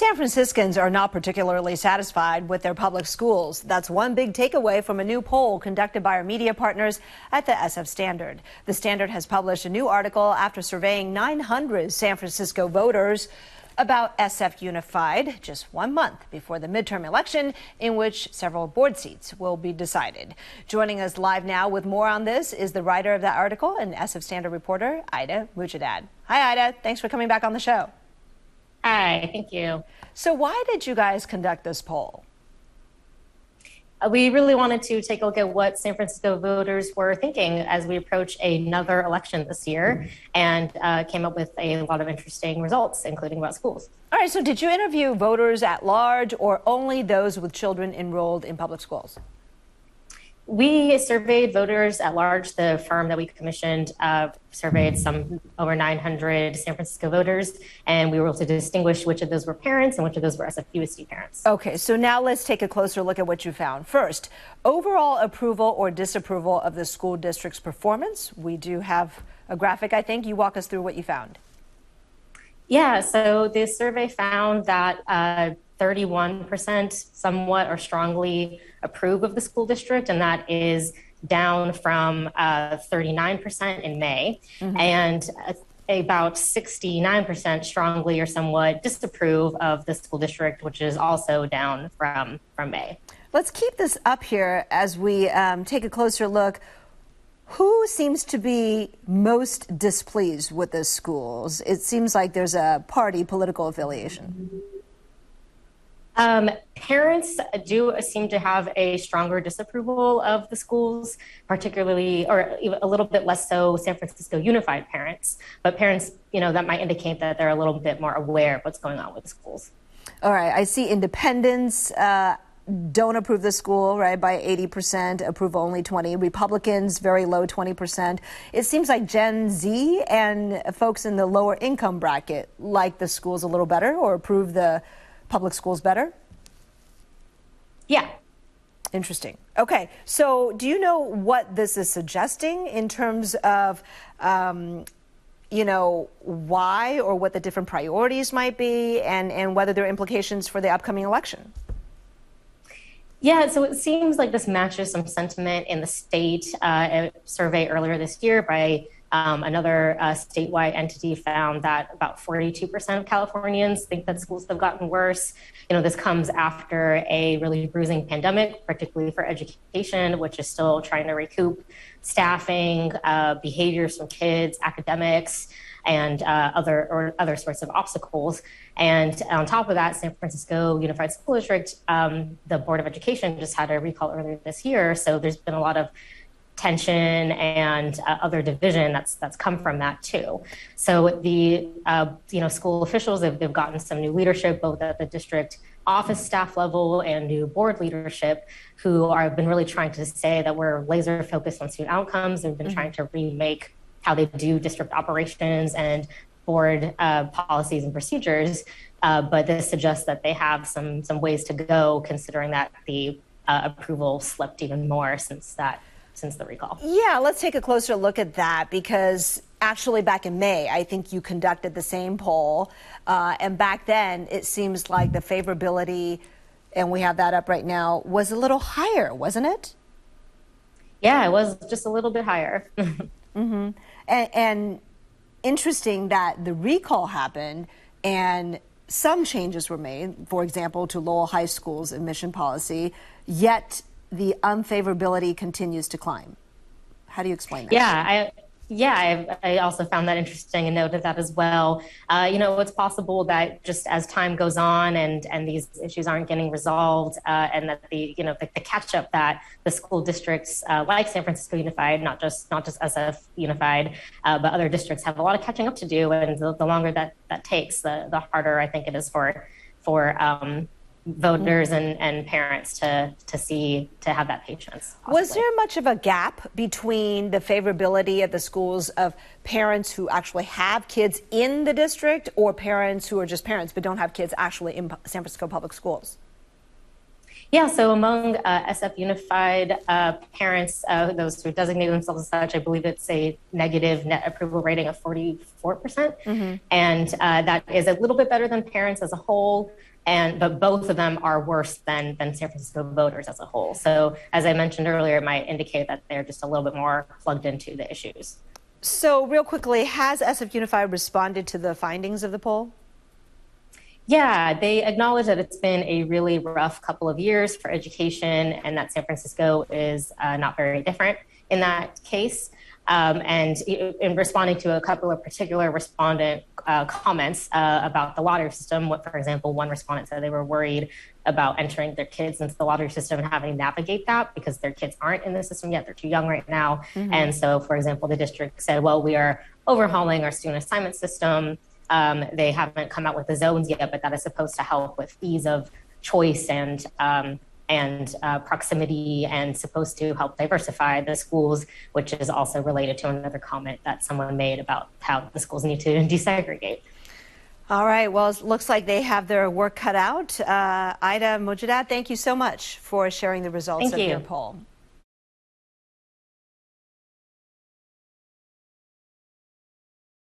San Franciscans are not particularly satisfied with their public schools. That's one big takeaway from a new poll conducted by our media partners at the SF Standard. The Standard has published a new article after surveying 900 San Francisco voters about SF Unified just 1 month before the midterm election, in which several board seats will be decided. Joining us live now with more on this is the writer of that article and SF Standard reporter, Mojadad. Hi, Ida. Thanks for coming back on the show. Hi, thank you. So why did you guys conduct this poll? We really wanted to take a look at what San Francisco voters were thinking as we approach another election this year, and came up with a lot of interesting results, including about schools. All right, so did you interview voters at large or only those with children enrolled in public schools? We surveyed voters at large. The firm that we commissioned surveyed some over 900 San Francisco voters, and we were able to distinguish which of those were parents and which of those were SFUSD parents. Okay, so now let's take a closer look at what you found. First, overall approval or disapproval of the school district's performance. We do have a graphic, I think. You walk us through what you found. Yeah, so the survey found that 31% somewhat or strongly approve of the school district, and that is down from 39% in May, and about 69% strongly or somewhat disapprove of the school district, which is also down from May. Let's keep this up here as we take a closer look. Who seems to be most displeased with the schools? It seems like there's a party political affiliation. Parents do seem to have a stronger disapproval of the schools, particularly, or even a little bit less so San Francisco Unified parents. But parents, that might indicate that they're a little bit more aware of what's going on with the schools. All right. I see independents don't approve the school, right, by 80%, approve only 20%. Republicans, very low, 20%. It seems like Gen Z and folks in the lower income bracket like the schools a little better or approve the public schools better? Yeah. Interesting. Okay. So do you know what this is suggesting in terms of, why or what the different priorities might be and whether there are implications for the upcoming election? Yeah, so it seems like this matches some sentiment in the state. A survey earlier this year by another statewide entity found that about 42% of Californians think that schools have gotten worse. This comes after a really bruising pandemic, particularly for education, which is still trying to recoup staffing, behaviors from kids, academics, and other sorts of obstacles. And on top of that, San Francisco Unified School District, the Board of Education just had a recall earlier this year. So there's been a lot of tension and other division that's come from that too. So the school officials, they've gotten some new leadership both at the district office staff level and new board leadership who have been really trying to say that we're laser focused on student outcomes. They've been trying to remake how they do district operations and board policies and procedures. But this suggests that they have some ways to go, considering that the approval slipped even more since the recall. Yeah, let's take a closer look at that, because actually back in May, I think you conducted the same poll. And back then, it seems like the favorability, and we have that up right now, was a little higher, wasn't it? Yeah, it was just a little bit higher. And interesting that the recall happened and some changes were made, for example, to Lowell High School's admission policy, yet the unfavorability continues to climb. How do you explain that? I also found that interesting and noted that as well. It's possible that just as time goes on and these issues aren't getting resolved, and that the catch up that the school districts like San Francisco Unified, not just SF Unified, but other districts have a lot of catching up to do. And the longer that takes, the harder I think it is for voters and parents to have that patience. Possibly. Was there much of a gap between the favorability of the schools of parents who actually have kids in the district or parents who are just parents but don't have kids actually in San Francisco public schools? Yeah, so among SF Unified parents, those who designate themselves as such, I believe it's a negative net approval rating of 44%. And that is a little bit better than parents as a whole. But both of them are worse than San Francisco voters as a whole. So as I mentioned earlier, it might indicate that they're just a little bit more plugged into the issues. So real quickly, has SF Unified responded to the findings of the poll? Yeah, they acknowledge that it's been a really rough couple of years for education and that San Francisco is not very different in that case. And in responding to a couple of particular respondent comments about the lottery system, for example, one respondent said they were worried about entering their kids into the lottery system and having to navigate that because their kids aren't in the system yet. They're too young right now. And so, for example, the district said, well, we are overhauling our student assignment system. They haven't come out with the zones yet, but that is supposed to help with ease of choice and proximity, and supposed to help diversify the schools, which is also related to another comment that someone made about how the schools need to desegregate. All right. Well, it looks like they have their work cut out. Ida Mojadad, thank you so much for sharing the results of your poll.